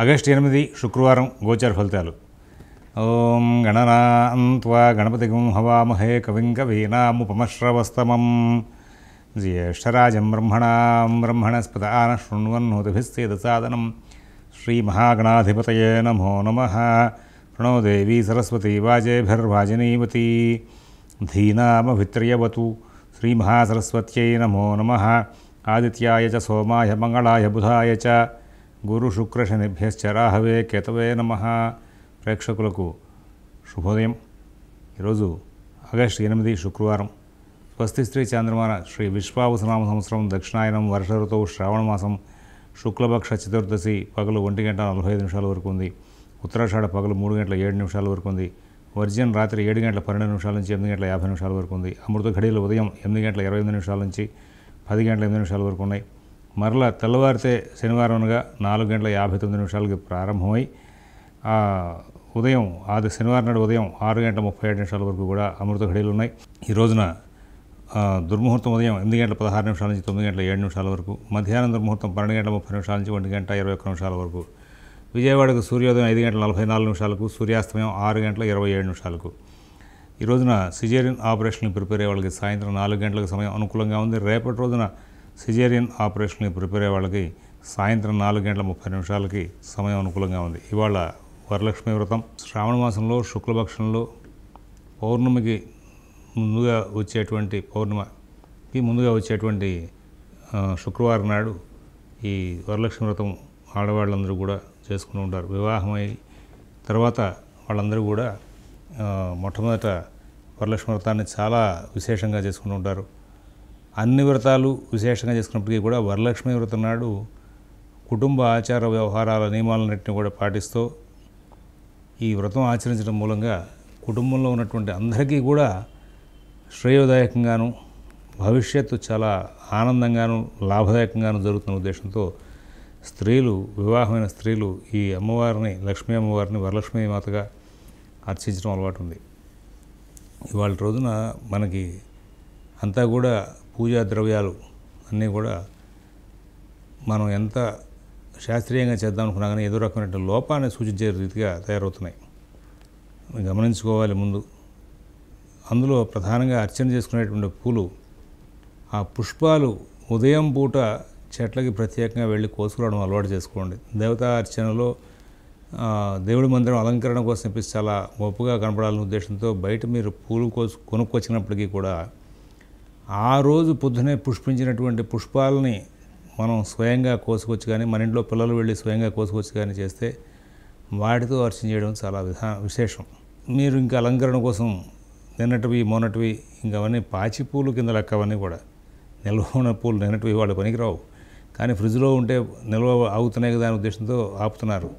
August 8 శుక్రవారం గోచార ఫలితాలు. ఓం గణనాం త్వా గణపతిగం హవామహే కవిం కవీనాముపమశ్రవస్తమం జ్యేష్ఠరాజం బ్రహ్మణస్పదాన శృణ్వన్నోతిభిస్సేదసాదనం శ్రీమహాగణాధిపతయే నమో నమః. ప్రణో దేవీ సరస్వతీ వాజేభిర్వాజినీవతీ ధీనామభిత్ర్యవతు. శ్రీమహాసరస్వత్యై నమో నమః. ఆదిత్యాయ చ సోమాయ మంగళాయ బుధాయ చ గురుశుక్రశనిభ్యశ్చ రాహవే కేతవే నమః. ప్రేక్షకులకు శుభోదయం. ఈరోజు ఆగస్టు 8 శుక్రవారం. స్వస్తి శ్రీ చాంద్రమాన శ్రీ విశ్వావసునామ సంవత్సరం దక్షిణాయనం వర్ష ఋతువు శ్రావణమాసం శుక్లపక్ష చతుర్దశి పగలు 1:45 వరకు ఉంది. ఉత్తరాషాఢ పగలు 3:07 వరకు ఉంది. వర్జ్యం రాత్రి 7:12 నుంచి 8:50 వరకు ఉంది. అమృత ఘడియలు ఉదయం 8:28 నుంచి 10:08 వరకు ఉన్నాయి. మరలా తెల్లవారితే శనివారం అనగా 4:59 ప్రారంభమై ఉదయం శనివారం నాడు ఉదయం 6:37 వరకు కూడా అమృత ఘడియలు ఉన్నాయి. ఈ రోజున దుర్ముహూర్తం ఉదయం 8:16 నుంచి 9:07 వరకు, మధ్యాహ్నం దుర్ముహూర్తం 12:30 నుంచి 1:21 వరకు, విజయవాడకు సూర్యోదయం 5:44, సూర్యాస్తమయం 6:27. ఈ రోజున సిజేరియన్ ఆపరేషన్కి ప్రిపేర్ అయ్యే వాళ్ళకి సాయంత్రం 4 గంటలకు సమయం అనుకూలంగా ఉంది. రేపటి రోజున సిజేరియన్ ఆపరేషన్కి ప్రిపేర్ అయ్యే వాళ్ళకి సాయంత్రం 4:30 సమయం అనుకూలంగా ఉంది. ఇవాళ వరలక్ష్మి వ్రతం. శ్రావణ మాసంలో శుక్లపక్షంలో పౌర్ణమికి ముందుగా వచ్చేటువంటి శుక్రవారం నాడు ఈ వరలక్ష్మి వ్రతం ఆడవాళ్ళందరూ కూడా చేసుకుని ఉంటారు. వివాహమై తర్వాత వాళ్ళందరూ కూడా మొట్టమొదట వరలక్ష్మి వ్రతాన్ని చాలా విశేషంగా చేసుకుని ఉంటారు. అన్ని వ్రతాలు విశేషంగా చేసుకున్నప్పటికీ కూడా వరలక్ష్మి వ్రతం నాడు కుటుంబ ఆచార వ్యవహారాల నియమాలన్నింటినీ కూడా పాటిస్తూ ఈ వ్రతం ఆచరించడం మూలంగా కుటుంబంలో ఉన్నటువంటి అందరికీ కూడా శ్రేయోదాయకంగాను, భవిష్యత్తు చాలా ఆనందంగాను లాభదాయకంగాను జరుగుతున్న ఉద్దేశంతో వివాహమైన స్త్రీలు ఈ అమ్మవారిని, లక్ష్మీ అమ్మవారిని వరలక్ష్మీ మాతగా అర్చించడం అలవాటు ఉంది. ఇవాళ రోజున మనకి అంతా కూడా పూజా ద్రవ్యాలు అన్నీ కూడా మనం ఎంత శాస్త్రీయంగా చేద్దాం అనుకున్నా కానీ ఏదో రకమైన లోపాన్ని సూచించే రీతిగా తయారవుతున్నాయి. గమనించుకోవాలి. ముందు అందులో ప్రధానంగా అర్చన చేసుకునేటువంటి పూలు, ఆ పుష్పాలు ఉదయం పూట చెట్లకి ప్రత్యేకంగా వెళ్ళి కోసుకురావడం అలవాటు చేసుకోండి. దేవతా అర్చనలో దేవుడి మందిరం అలంకరణ కోసం చెప్పేసి చాలా గొప్పగా కనపడాలనే ఉద్దేశంతో బయట మీరు పూలు కొనుక్కొచ్చినప్పటికీ కూడా ఆ రోజు పొద్దునే పుష్పించినటువంటి పుష్పాలని మనం స్వయంగా కోసుకొచ్చి కానీ, మన ఇంట్లో పిల్లలు వెళ్ళి స్వయంగా కోసుకొచ్చి కానీ చేస్తే వాటితో అర్చన చేయడం చాలా విశేషం. మీరు ఇంకా అలంకరణ కోసం నిన్నటివి మొన్నటివి ఇంకా అవన్నీ పాచి పూలు కింద లెక్క, అవన్నీ కూడా నిల్వ ఉన్న పూలు నిన్నటివి వాళ్ళు పనికిరావు, కానీ ఫ్రిడ్జ్లో ఉంటే నిల్వ ఆగుతున్నాయి కదా అనే ఉద్దేశంతో ఆపుతున్నారు.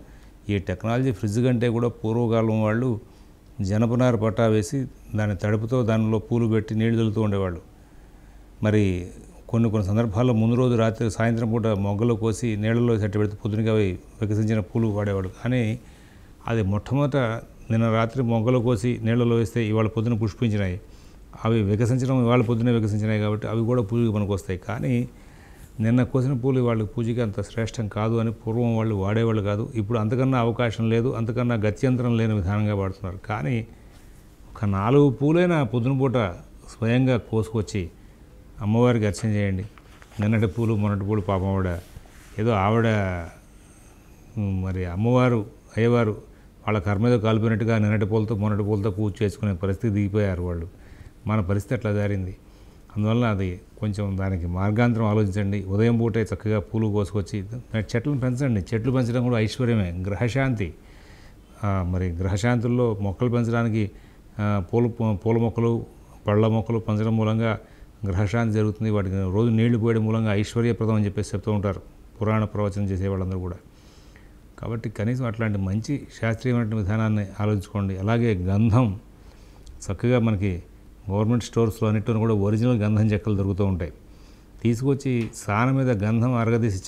ఈ టెక్నాలజీ ఫ్రిడ్జ్ కంటే కూడా పూర్వకాలం వాళ్ళు జనపనార పట్టా వేసి దాన్ని తడుపుతో దానిలో పూలు పెట్టి నీళ్లు చల్లుతూ ఉండేవాళ్ళు. మరి కొన్ని సందర్భాల్లో ముందు రోజు రాత్రి సాయంత్రం పూట మొగ్గలు కోసి నీళ్ళలో సెట్టి పెడితే పొద్దునగా అవి వికసించిన పూలు వాడేవాడు. కానీ అది మొట్టమొదట నిన్న రాత్రి మొగ్గలు కోసి నీళ్ళలో వేస్తే ఇవాళ పొద్దున పుష్పించినాయి. అవి వికసించడం ఇవాళ పొద్దునే వికసించినాయి కాబట్టి అవి కూడా పూజకి మనకు వస్తాయి. కానీ నిన్న కోసిన పూలు వాళ్ళ పూజకి అంత శ్రేష్టం కాదు అని పూర్వం వాళ్ళు వాడేవాళ్ళు కాదు. ఇప్పుడు అంతకన్నా అవకాశం లేదు, అంతకన్నా గత్యంతరం లేని విధానంగా వాడుతున్నారు. కానీ ఒక 4 పూలైనా పొద్దున పూట స్వయంగా కోసుకొచ్చి అమ్మవారికి అర్చన చేయండి. నిన్నటి పూలు మొన్నటి పూలు పాపం ఆవిడ మరి అమ్మవారు అయ్యవారు వాళ్ళ కర్మ మీద కాలిపోయినట్టుగా నిన్నటి పూలతో మొన్నటి పూలతో పూజ చేసుకునే పరిస్థితి దిగిపోయారు వాళ్ళు. మన పరిస్థితి అట్లా జారింది. అందువల్ల అది కొంచెం దానికి మార్గాంతరం ఆలోచించండి. ఉదయం పూటే చక్కగా పూలు కోసుకొచ్చి చెట్లను పెంచండి. చెట్లు పెంచడం కూడా ఐశ్వర్యమే, గ్రహశాంతి. మరి గ్రహశాంతుల్లో మొక్కలు పెంచడానికి పూల మొక్కలు, పళ్ళ మొక్కలు పెంచడం మూలంగా గ్రహశాంతి జరుగుతుంది. వాటికి రోజు నీళ్లు పోయడం మూలంగా ఐశ్వర్యప్రదం అని చెప్పేసి చెప్తూ ఉంటారు పురాణ ప్రవచనం చేసే వాళ్ళందరూ కూడా. కాబట్టి కనీసం అట్లాంటి మంచి శాస్త్రీయమైన విధానాన్ని ఆలోచించుకోండి. అలాగే గంధం చక్కగా మనకి గవర్నమెంట్ స్టోర్స్లో అన్నిటిలో కూడా ఒరిజినల్ గంధం చెక్కలు దొరుకుతూ ఉంటాయి. తీసుకొచ్చి సాన మీద గంధం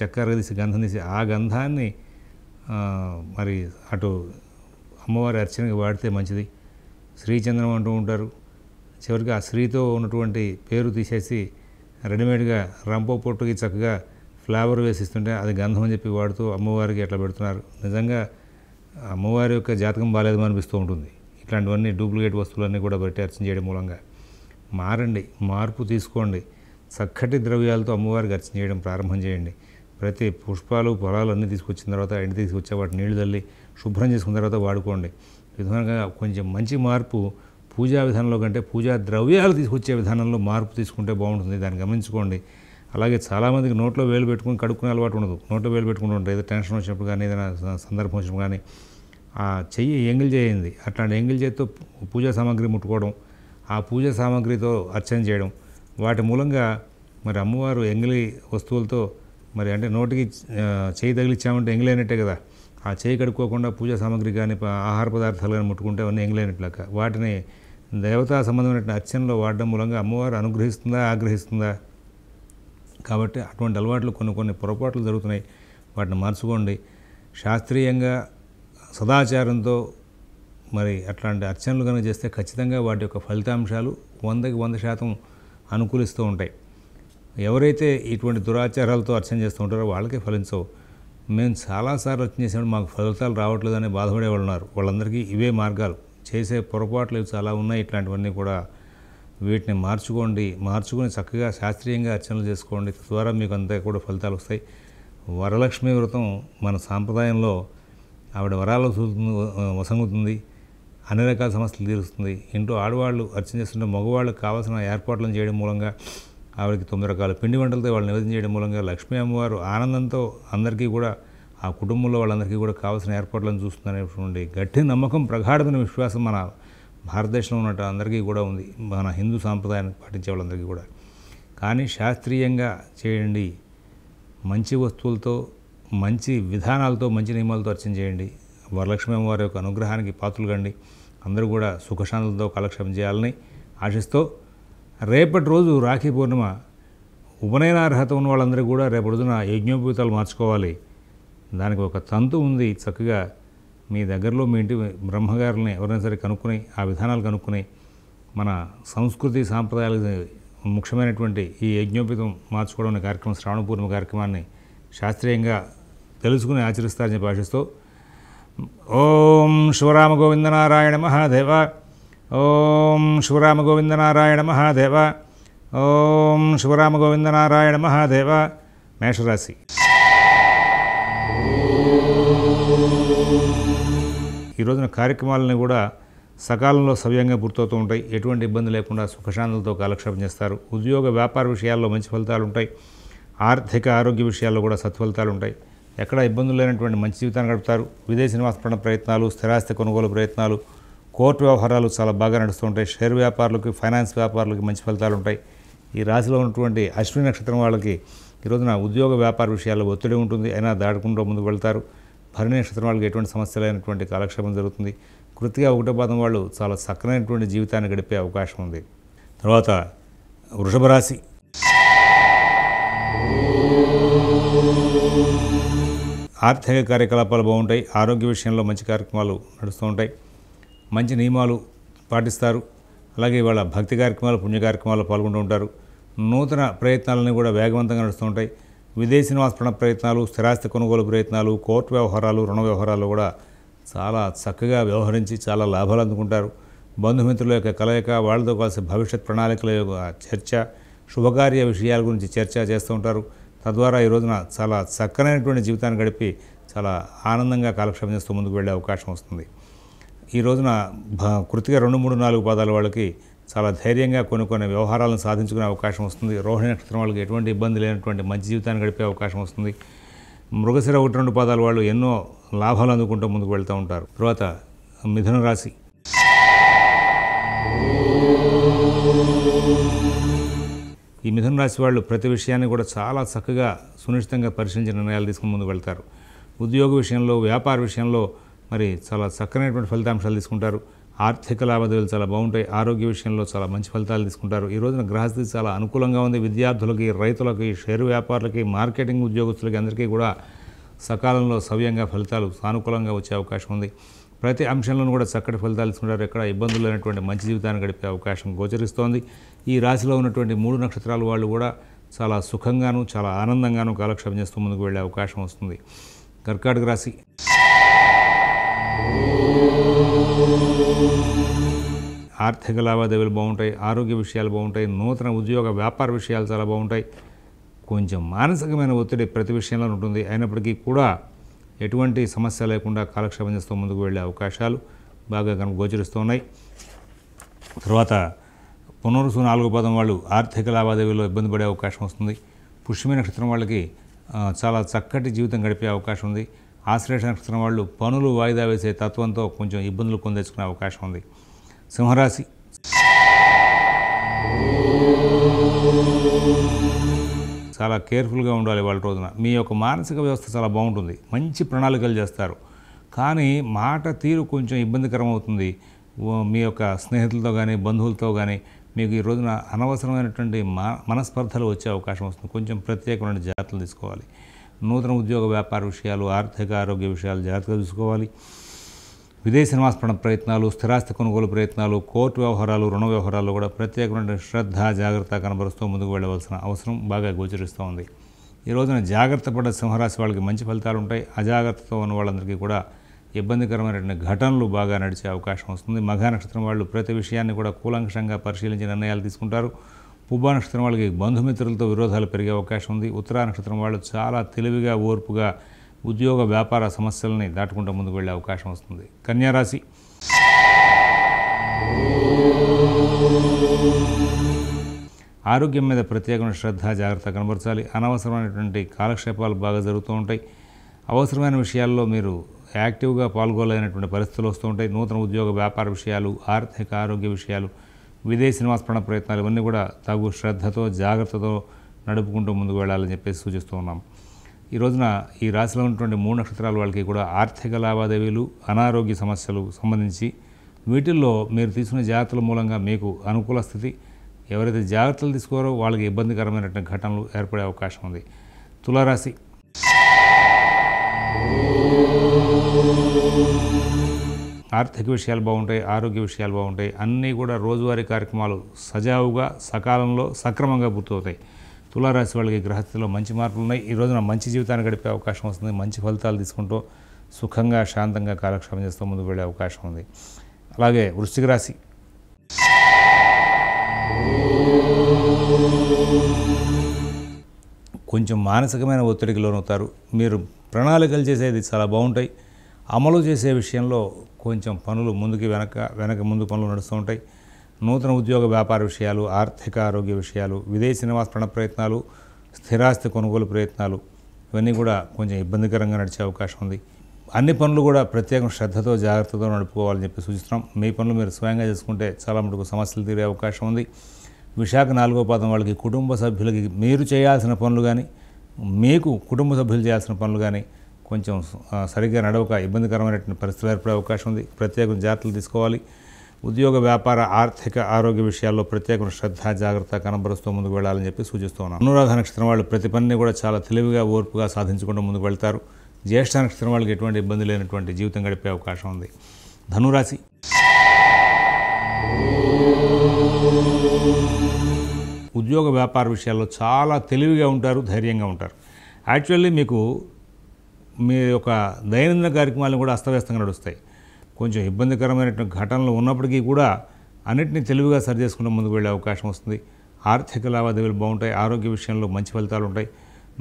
చెక్క అరగదీసి గంధం తీసి ఆ గంధాన్ని మరి అటు అమ్మవారి అర్చనకి వాడితే మంచిది. శ్రీచంద్రం అంటూ ఉంటారు. చివరికి ఆ శ్రీతో ఉన్నటువంటి పేరు తీసేసి రెడీమేడ్గా రంపో పొట్టుకి చక్కగా ఫ్లేవర్ వేసిస్తుంటే అది గంధం అని చెప్పి వాడుతూ అమ్మవారికి అట్లా పెడుతున్నారు. నిజంగా అమ్మవారి యొక్క జాతకం బాగాలేదు అనిపిస్తూ ఉంటుంది. ఇట్లాంటివన్నీ డూప్లికేట్ వస్తువులన్నీ కూడా పెట్టి అర్చన చేయడం మూలంగా. మారండి, మార్పు తీసుకోండి. చక్కటి ద్రవ్యాలతో అమ్మవారికి అర్చన చేయడం ప్రారంభం చేయండి. ప్రతి పుష్పాలు పొలాలు అన్నీ తీసుకొచ్చిన తర్వాత ఇంటి తీసుకొచ్చే వాటి నీళ్లు తల్లి శుభ్రం చేసుకున్న తర్వాత వాడుకోండి. ఈ విధంగా కొంచెం మంచి మార్పు పూజా విధానంలో కంటే పూజా ద్రవ్యాలు తీసుకొచ్చే విధానంలో మార్పు తీసుకుంటే బాగుంటుంది. దాన్ని గమనించుకోండి. అలాగే చాలామందికి నోట్లో వేలు పెట్టుకుని కడుక్కునే అలవాటు ఉండదు. నోట్లో వేలు పెట్టుకుంటూ ఉంటారు. ఏదో టెన్షన్ వచ్చినప్పుడు కానీ ఏదైనా సందర్భం వచ్చినప్పుడు కానీ ఆ చెయ్యి ఎంగిల్ చేయింది. అట్లాంటి ఎంగిల్ చేతితో పూజా సామాగ్రి ముట్టుకోవడం, ఆ పూజా సామాగ్రితో అర్చన చేయడం, వాటి మూలంగా మరి అమ్మవారు ఎంగిలి వస్తువులతో మరి అంటే నోటికి చేయి తగిలిచ్చామంటే ఎంగిలైనట్టే కదా. ఆ చేయి కడుక్కోకుండా పూజా సామాగ్రి కానీ ఆహార పదార్థాలు కానీ ముట్టుకుంటే అవన్నీ ఎంగిలైనట్లక. వాటిని దేవతా సంబంధమైన అర్చనలో వాడడం మూలంగా అమ్మవారు అనుగ్రహిస్తుందా, ఆగ్రహిస్తుందా? కాబట్టి అటువంటి అలవాట్లు కొన్ని పొరపాట్లు జరుగుతున్నాయి. వాటిని మార్చుకోండి. శాస్త్రీయంగా సదాచారంతో మరి అట్లాంటి అర్చనలు కనుక చేస్తే ఖచ్చితంగా వాటి యొక్క ఫలితాంశాలు 100కి 100% అనుకూలిస్తూ ఉంటాయి. ఎవరైతే ఇటువంటి దురాచారాలతో అర్చన చేస్తూ ఉంటారో వాళ్ళకే ఫలించవు. మేము చాలాసార్లు అర్చన చేసినప్పుడు మాకు ఫలితాలు రావట్లేదని బాధపడే వాళ్ళు ఉన్నారు. వాళ్ళందరికీ ఇవే మార్గాలు. చేసే పొరపాట్లు చాలా ఉన్నాయి. ఇట్లాంటివన్నీ కూడా వీటిని మార్చుకొని చక్కగా శాస్త్రీయంగా అర్చనలు చేసుకోండి. తద్వారా మీకు అంతా కూడా ఫలితాలు వస్తాయి. వరలక్ష్మి వ్రతం మన సాంప్రదాయంలో ఆవిడ వరాలు వసంగుతుంది, అన్ని రకాల సమస్యలు తీరుస్తుంది. ఇంట్లో ఆడవాళ్ళు అర్చన చేస్తుంటే మగవాళ్ళకి కావాల్సిన ఏర్పాట్లను చేయడం మూలంగా ఆవిడకి 9 రకాల పిండి వంటలతో వాళ్ళు నివేదన చేయడం మూలంగా లక్ష్మీ అమ్మవారు ఆనందంతో అందరికీ కూడా ఆ కుటుంబంలో వాళ్ళందరికీ కూడా కావాల్సిన ఏర్పాట్లను చూస్తుందనేటువంటి గట్టి నమ్మకం, ప్రగాఢమైన విశ్వాసం మన భారతదేశంలో ఉన్నట్టు అందరికీ కూడా ఉంది. మన హిందూ సాంప్రదాయాన్ని పాటించే వాళ్ళందరికీ కూడా. కానీ శాస్త్రీయంగా చేయండి. మంచి వస్తువులతో, మంచి విధానాలతో, మంచి నియమాలతో అర్చన చేయండి. వరలక్ష్మి అమ్మవారి యొక్క అనుగ్రహానికి పాత్రలు కండి. అందరూ కూడా సుఖశాంతులతో కాలక్షేపం చేయాలని ఆశిస్తూ, రేపటి రోజు రాఖీ పౌర్ణిమ. ఉపనయనార్హత ఉన్న వాళ్ళందరూ కూడా రేపటి రోజున యజ్ఞోపవీతాలు మార్చుకోవాలి. దానికి ఒక తంతు ఉంది. చక్కగా మీ దగ్గరలో మీ ఇంటి బ్రహ్మగారులని ఎవరైనా సరే కనుక్కుని ఆ విధానాలు కనుక్కుని మన సంస్కృతి సాంప్రదాయాలకు ముఖ్యమైనటువంటి ఈ యజ్ఞోపవీతం మార్చుకోవడం అనే కార్యక్రమం, శ్రావణ పూర్ణిమ కార్యక్రమాన్ని శాస్త్రీయంగా తెలుసుకుని ఆచరిస్తారని చెప్పి ఆశిస్తూ, ఓం శివరామ గోవింద నారాయణ మహాదేవ, ఓం శివరామ గోవింద నారాయణ మహాదేవ, ఓం శివరామ గోవింద నారాయణ మహాదేవ. మేషరాశి. ఈ రోజున కార్యక్రమాలని కూడా సకాలంలో సవ్యంగా పూర్తవుతూ ఉంటాయి. ఎటువంటి ఇబ్బంది లేకుండా సుఖశాంతులతో కాలక్షేపం చేస్తారు. ఉద్యోగ వ్యాపార విషయాల్లో మంచి ఫలితాలు ఉంటాయి. ఆర్థిక ఆరోగ్య విషయాల్లో కూడా సత్ఫలితాలు ఉంటాయి. ఎక్కడ ఇబ్బందులు లేనటువంటి మంచి జీవితాన్ని గడుపుతారు. విదేశీ నివాస ప్రయత్నాలు, స్థిరాస్తి కొనుగోలు ప్రయత్నాలు, కోర్టు వ్యవహారాలు చాలా బాగా నడుస్తూ ఉంటాయి. షేర్ వ్యాపారులకి, ఫైనాన్స్ వ్యాపారులకి మంచి ఫలితాలు ఉంటాయి. ఈ రాశిలో ఉన్నటువంటి అశ్విని నక్షత్రం వాళ్ళకి ఈ రోజున ఉద్యోగ వ్యాపార విషయాల్లో ఒత్తిడి ఉంటుంది. అయినా దాటుకుంటూ ముందుకు వెళ్తారు. భరణి నక్షత్రం వాళ్ళకి ఎటువంటి సమస్య లేనటువంటి కాలక్షేపం జరుగుతుంది. కృతిగా 1వ పాదం వాళ్ళు చాలా చక్కనైనటువంటి జీవితాన్ని గడిపే అవకాశం ఉంది. తర్వాత వృషభ రాశి. ఆర్థిక కార్యకలాపాలు బాగుంటాయి. ఆరోగ్య విషయంలో మంచి కార్యక్రమాలు నడుస్తూ ఉంటాయి. మంచి నియమాలు పాటిస్తారు. అలాగే వాళ్ళ భక్తి కార్యక్రమాలు, పుణ్య కార్యక్రమాలు పాల్గొంటూ ఉంటారు. నూతన ప్రయత్నాలన్నీ కూడా వేగవంతంగా నడుస్తూ ఉంటాయి. విదేశీ నివాస ప్రయత్నాలు, స్థిరాస్తి కొనుగోలు ప్రయత్నాలు, కోర్టు వ్యవహారాలు, రుణ వ్యవహారాలు కూడా చాలా చక్కగా వ్యవహరించి చాలా లాభాలు అందుకుంటారు. బంధుమిత్రుల యొక్క కలయిక, వాళ్ళతో కలిసి భవిష్యత్ ప్రణాళికల యొక్క చర్చ, శుభకార్య విషయాల గురించి చర్చ చేస్తూ ఉంటారు. తద్వారా ఈ రోజున చాలా చక్కనైనటువంటి జీవితాన్ని గడిపి చాలా ఆనందంగా కాలక్షేపం చేస్తూ ముందుకు వెళ్ళే అవకాశం వస్తుంది. ఈ రోజున కృతిగా 2, 3, 4 పాదాల వాళ్ళకి చాలా ధైర్యంగా కొన్ని వ్యవహారాలను సాధించుకునే అవకాశం వస్తుంది. రోహిణి నక్షత్రం వాళ్ళకి ఎటువంటి ఇబ్బంది లేనటువంటి మంచి జీవితాన్ని గడిపే అవకాశం వస్తుంది. మృగశిర 1, 2 పాదాల వాళ్ళు ఎన్నో లాభాలు అందుకుంటూ ముందుకు వెళ్తూ ఉంటారు. తర్వాత మిథున రాశి. ఈ మిథున రాశి వాళ్ళు ప్రతి విషయాన్ని కూడా చాలా చక్కగా సునిశ్చితంగా పరిశీలించిన నిర్ణయాలు తీసుకుని ముందుకు వెళ్తారు. ఉద్యోగ విషయంలో, వ్యాపార విషయంలో మరి చాలా చక్కనైనటువంటి ఫలితాంశాలు తీసుకుంటారు. ఆర్థిక లావాదేవీలు చాలా బాగుంటాయి. ఆరోగ్య విషయంలో చాలా మంచి ఫలితాలు తీసుకుంటారు. ఈ రోజున గ్రహస్థితి చాలా అనుకూలంగా ఉంది. విద్యార్థులకి, రైతులకి, షేరు వ్యాపారులకి, మార్కెటింగ్ ఉద్యోగస్తులకి అందరికీ కూడా సకాలంలో సవ్యంగా ఫలితాలు సానుకూలంగా వచ్చే అవకాశం ఉంది. ప్రతి అంశంలోనూ కూడా చక్కటి ఫలితాలు తీసుకుంటారు. ఎక్కడ ఇబ్బందులు లేనటువంటి మంచి జీవితాన్ని గడిపే అవకాశం గోచరిస్తోంది. ఈ రాశిలో ఉన్నటువంటి 3 నక్షత్రాల వాళ్ళు కూడా చాలా సుఖంగాను చాలా ఆనందంగాను కాలక్షేపం చేస్తూ ముందుకు వెళ్ళే అవకాశం వస్తుంది. కర్కాటక రాశి ఆర్థిక లావాదేవీలు బాగుంటాయి, ఆరోగ్య విషయాలు బాగుంటాయి, నూతన ఉద్యోగ వ్యాపార విషయాలు చాలా బాగుంటాయి. కొంచెం మానసికమైన ఒత్తిడి ప్రతి విషయంలో ఉంటుంది. అయినప్పటికీ కూడా ఎటువంటి సమస్య లేకుండా కాలక్షేపం చేస్తూ ముందుకు వెళ్ళే అవకాశాలు బాగా కనుక గోచరిస్తూ ఉన్నాయి. తర్వాత పునరుసు 4వ పాదం వాళ్ళు ఆర్థిక లావాదేవీలో ఇబ్బంది పడే అవకాశం వస్తుంది. పుష్యమి నక్షత్రం వాళ్ళకి చాలా చక్కటి జీవితం గడిపే అవకాశం ఉంది. ఆశ్లేష నక్షత్రం వాళ్ళు పనులు వాయిదా వేసే తత్వంతో కొంచెం ఇబ్బందులు పొందేసుకునే అవకాశం ఉంది. సింహరాశి చాలా కేర్ఫుల్గా ఉండాలి వాళ్ళ రోజున. మీ యొక్క మానసిక వ్యవస్థ చాలా బాగుంటుంది, మంచి ప్రణాళికలు చేస్తారు, కానీ మాట తీరు కొంచెం ఇబ్బందికరం అవుతుంది. మీ యొక్క స్నేహితులతో కానీ బంధువులతో కానీ మీకు ఈ రోజున అనవసరమైనటువంటి మనస్పర్ధలు వచ్చే అవకాశం వస్తుంది. కొంచెం ప్రత్యేకమైన జాగ్రత్తలు తీసుకోవాలి. నూతన ఉద్యోగ వ్యాపార విషయాలు, ఆర్థిక ఆరోగ్య విషయాలు జాగ్రత్తగా చూసుకోవాలి. విదేశీ నివాస ప్రయత్నాలు, స్థిరాస్తి కొనుగోలు ప్రయత్నాలు, కోర్టు వ్యవహారాలు, రుణ వ్యవహారాలు కూడా ప్రత్యేకమైన శ్రద్ధ జాగ్రత్త కనబరుస్తూ ముందుకు వెళ్ళవలసిన అవసరం బాగా గోచరిస్తూ ఉంది. ఈ రోజున జాగ్రత్త పడ్డ సింహరాశి వాళ్ళకి మంచి ఫలితాలు ఉంటాయి. అజాగ్రత్తతో ఉన్న వాళ్ళందరికీ కూడా ఇబ్బందికరమైనటువంటి ఘటనలు బాగా నడిచే అవకాశం వస్తుంది. మఘా నక్షత్రం వాళ్ళు ప్రతి విషయాన్ని కూడా కూలంకషంగా పరిశీలించి నిర్ణయాలు తీసుకుంటారు. పుబ్బా నక్షత్రం వాళ్ళకి బంధుమిత్రులతో విరోధాలు పెరిగే అవకాశం ఉంది. ఉత్తరా నక్షత్రం వాళ్ళు చాలా తెలివిగా ఓర్పుగా ఉద్యోగ వ్యాపార సమస్యలని దాటుకుంటూ ముందుకు వెళ్ళే అవకాశం వస్తుంది. కన్యారాశి ఆరోగ్యం మీద ప్రత్యేకమైన శ్రద్ధ జాగ్రత్త కనబరచాలి. అనవసరమైనటువంటి కాలక్షేపాలు బాగా జరుగుతూ ఉంటాయి. అవసరమైన విషయాల్లో మీరు యాక్టివ్గా పాల్గొలేనటువంటి పరిస్థితులు వస్తూ ఉంటాయి. నూతన ఉద్యోగ వ్యాపార విషయాలు, ఆర్థిక ఆరోగ్య విషయాలు, విదేశీ నివాస ప్రయత్నాలు ఇవన్నీ కూడా తగు శ్రద్ధతో జాగ్రత్తతో నడుపుకుంటూ ముందుకు వెళ్ళాలని చెప్పేసి సూచిస్తూ ఉన్నాం. ఈ రోజున ఈ రాశిలో ఉన్నటువంటి 3 నక్షత్రాల వాళ్ళకి కూడా ఆర్థిక లావాదేవీలు, అనారోగ్య సమస్యలు సంబంధించి వీటిల్లో మీరు తీసుకునే జాగ్రత్తల మూలంగా మీకు అనుకూల స్థితి, ఎవరైతే జాగ్రత్తలు తీసుకోరో వాళ్ళకి ఇబ్బందికరమైనటువంటి ఘటనలు ఏర్పడే అవకాశం ఉంది. తులారాశి ఆర్థిక విషయాలు బాగుంటాయి, ఆరోగ్య విషయాలు బాగుంటాయి, అన్నీ కూడా రోజువారీ కార్యక్రమాలు సజావుగా సకాలంలో సక్రమంగా పూర్తవుతాయి. తులారాశి వాళ్ళకి గ్రహస్థితిలో మంచి మార్పులు ఉన్నాయి. ఈ రోజున మంచి జీవితాన్ని గడిపే అవకాశం వస్తుంది. మంచి ఫలితాలు తీసుకుంటూ సుఖంగా శాంతంగా కాలక్షేపం చేస్తూ ముందుకు వెళ్ళే అవకాశం ఉంది. అలాగే వృశ్చిక రాశి కొంచెం మానసికమైన ఒత్తిడికి లోనవుతారు. మీరు ప్రణాళికలు చేసేది చాలా బాగుంటాయి, అమలు చేసే విషయంలో కొంచెం పనులు వెనక ముందు పనులు నడుస్తూ ఉంటాయి. నూతన ఉద్యోగ వ్యాపార విషయాలు, ఆర్థిక ఆరోగ్య విషయాలు, విదేశీ నివాస ప్రయత్నాలు, స్థిరాస్తి కొనుగోలు ప్రయత్నాలు ఇవన్నీ కూడా కొంచెం ఇబ్బందికరంగా నడిచే అవకాశం ఉంది. అన్ని పనులు కూడా ప్రత్యేక శ్రద్ధతో జాగ్రత్తతో నడుపుకోవాలని చెప్పి సూచిస్తున్నాం. మీ పనులు మీరు స్వయంగా చేసుకుంటే చాలా మటుకు సమస్యలు తీరే అవకాశం ఉంది. విశాఖ 4వ పాదం వాళ్ళకి కుటుంబ సభ్యులకి మీరు చేయాల్సిన పనులు కానీ, మీకు కుటుంబ సభ్యులు చేయాల్సిన పనులు కానీ కొంచెం సరిగ్గా నడవక ఇబ్బందికరమైనటువంటి పరిస్థితులు ఏర్పడే అవకాశం ఉంది. ప్రత్యేక జాగ్రత్తలు తీసుకోవాలి. ఉద్యోగ వ్యాపార ఆర్థిక ఆరోగ్య విషయాల్లో ప్రత్యేకమైన శ్రద్ధ జాగ్రత్త కనబరుస్తూ ముందుకు వెళ్ళాలని చెప్పి సూచిస్తూ ఉన్నాం. అనురాధ నక్షత్రం వాళ్ళు ప్రతి పనిని కూడా చాలా తెలివిగా ఓర్పుగా సాధించుకుంటూ ముందుకు వెళ్తారు. జ్యేష్ఠ నక్షత్రం వాళ్ళకి ఎటువంటి ఇబ్బంది లేనటువంటి జీవితం గడిపే అవకాశం ఉంది. ధనురాశి ఉద్యోగ వ్యాపార విషయాల్లో చాలా తెలివిగా ఉంటారు, ధైర్యంగా ఉంటారు. యాక్చువల్లీ మీకు మీ యొక్క దైనందిన కార్యక్రమాలను కూడా అస్తవ్యస్తంగా నడుస్తాయి. కొంచెం ఇబ్బందికరమైనటువంటి ఘటనలు ఉన్నప్పటికీ కూడా అన్నింటినీ తెలివిగా సరి చేసుకుంటూ ముందుకు వెళ్ళే అవకాశం వస్తుంది. ఆర్థిక లావాదేవీలు బాగుంటాయి, ఆరోగ్య విషయంలో మంచి ఫలితాలు ఉంటాయి.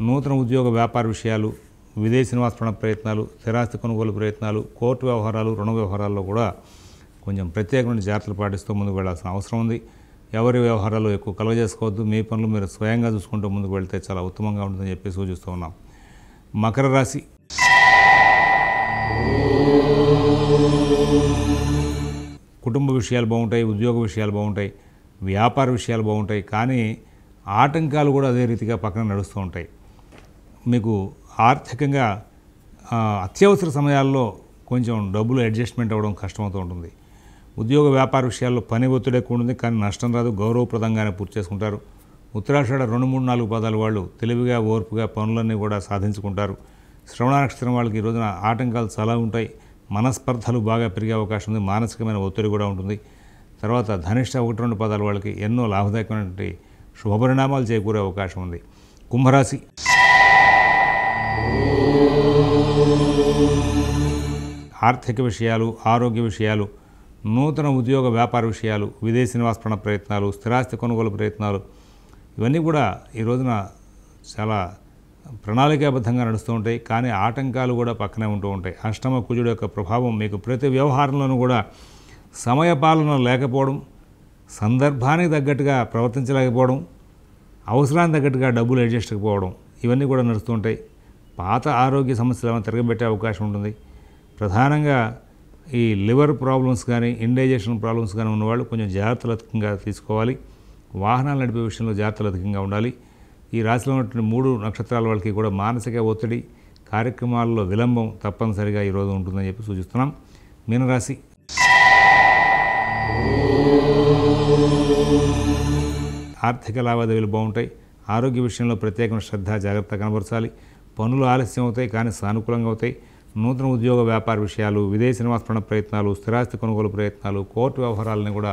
నూతన ఉద్యోగ వ్యాపార విషయాలు, విదేశీ నివాస ప్రయత్నాలు, స్థిరాస్తి కొనుగోలు ప్రయత్నాలు, కోర్టు వ్యవహారాలు, రుణ వ్యవహారాల్లో కూడా కొంచెం ప్రత్యేకమైన జాగ్రత్తలు పాటిస్తూ ముందుకు వెళ్ళాల్సిన అవసరం ఉంది. ఎవరి వ్యవహారాలు ఎక్కువ కలగజేసుకోవద్దు. మీ పనులు మీరు స్వయంగా చూసుకుంటూ ముందుకు వెళ్తే చాలా ఉత్తమంగా ఉంటుందని చెప్పి సూచిస్తూ ఉన్నాం. మకర రాశి కుటుంబ విషయాలు బాగుంటాయి, ఉద్యోగ విషయాలు బాగుంటాయి, వ్యాపార విషయాలు బాగుంటాయి, కానీ ఆటంకాలు కూడా అదే రీతిగా పక్కన నడుస్తూ ఉంటాయి. మీకు ఆర్థికంగా అత్యవసర సమయాల్లో కొంచెం డబ్బులు అడ్జస్ట్మెంట్ అవ్వడం కష్టమవుతూ ఉంటుంది. ఉద్యోగ వ్యాపార విషయాల్లో పని ఒత్తిడి ఎక్కువ ఉంటుంది, కానీ నష్టం రాదు, గౌరవప్రదంగానే పూర్తి చేసుకుంటారు. ఉత్తరాషాఢ 2, 3, 4 పాదాల వాళ్ళు తెలివిగా ఓర్పుగా పనులన్నీ కూడా సాధించుకుంటారు. శ్రవణ నక్షత్రం వాళ్ళకి ఈ రోజున ఆటంకాలు చాలా ఉంటాయి, మనస్పర్ధలు బాగా పెరిగే అవకాశం ఉంది, మానసికమైన ఒత్తిడి కూడా ఉంటుంది. తర్వాత ధనిష్ట 1, 2 పాదాల వాళ్ళకి ఎన్నో లాభదాయకమైనటువంటి శుభపరిణామాలు చేకూరే అవకాశం ఉంది. కుంభరాశి. ఆర్థిక విషయాలు, ఆరోగ్య విషయాలు, నూతన ఉద్యోగ వ్యాపార విషయాలు, విదేశీ నివాస ప్రయత్నాలు, స్థిరాస్తి కొనుగోలు ప్రయత్నాలు, ఇవన్నీ కూడా ఈ రోజున చాలా ప్రణాళికాబద్ధంగా నడుస్తూ ఉంటాయి. కానీ ఆటంకాలు కూడా పక్కనే ఉంటూ ఉంటాయి. అష్టమ కుజుడు యొక్క ప్రభావం మీకు ప్రతి వ్యవహారంలోనూ కూడా సమయపాలన లేకపోవడం, సందర్భానికి తగ్గట్టుగా ప్రవర్తించలేకపోవడం, అవసరానికి తగ్గట్టుగా డబ్బులు అడ్జస్ట్ అయిపోవడం, ఇవన్నీ కూడా నడుస్తూ ఉంటాయి. పాత ఆరోగ్య సమస్యలు ఏమైనా తిరగబెట్టే అవకాశం ఉంటుంది. ప్రధానంగా ఈ లివర్ ప్రాబ్లమ్స్ కానీ, ఇండైజెషన్ ప్రాబ్లమ్స్ కానీ ఉన్నవాళ్ళు కొంచెం జాగ్రత్తలు అధికంగా తీసుకోవాలి. వాహనాలు నడిపే విషయంలో జాగ్రత్తలు అధికంగా ఉండాలి. ఈ రాశిలో ఉన్నటువంటి 3 నక్షత్రాల వాళ్ళకి కూడా మానసిక ఒత్తిడి, కార్యక్రమాల్లో విలంబం తప్పనిసరిగా ఈరోజు ఉంటుందని చెప్పి సూచిస్తున్నాం. మీనరాశి. ఆర్థిక లావాదేవీలు బాగుంటాయి. ఆరోగ్య విషయంలో ప్రత్యేకమైన శ్రద్ధ, జాగ్రత్త కనబరచాలి. పనులు ఆలస్యం అవుతాయి కానీ సానుకూలంగా అవుతాయి. నూతన ఉద్యోగ వ్యాపార విషయాలు, విదేశీ నివాస ప్రయత్నాలు, స్థిరాస్తి కొనుగోలు ప్రయత్నాలు, కోర్టు వ్యవహారాలను కూడా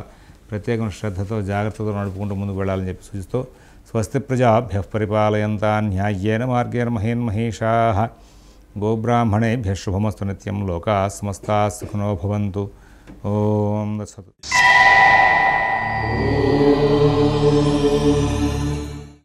ప్రత్యేకమైన శ్రద్ధతో, జాగ్రత్తతో నడుపుకుంటూ ముందుకు వెళ్ళాలని చెప్పి సూచిస్తూ స్వస్తి ప్రజాభ్యః పరిపాలయంతాం న్యాయ్యేన మార్గేణ మహేన్మహేషాః గోబ్రాహ్మణేభ్యః శుభమస్తు నిత్యం. లోకాః సమస్తాః సుఖినో భవంతు. ఓం తత్సత్.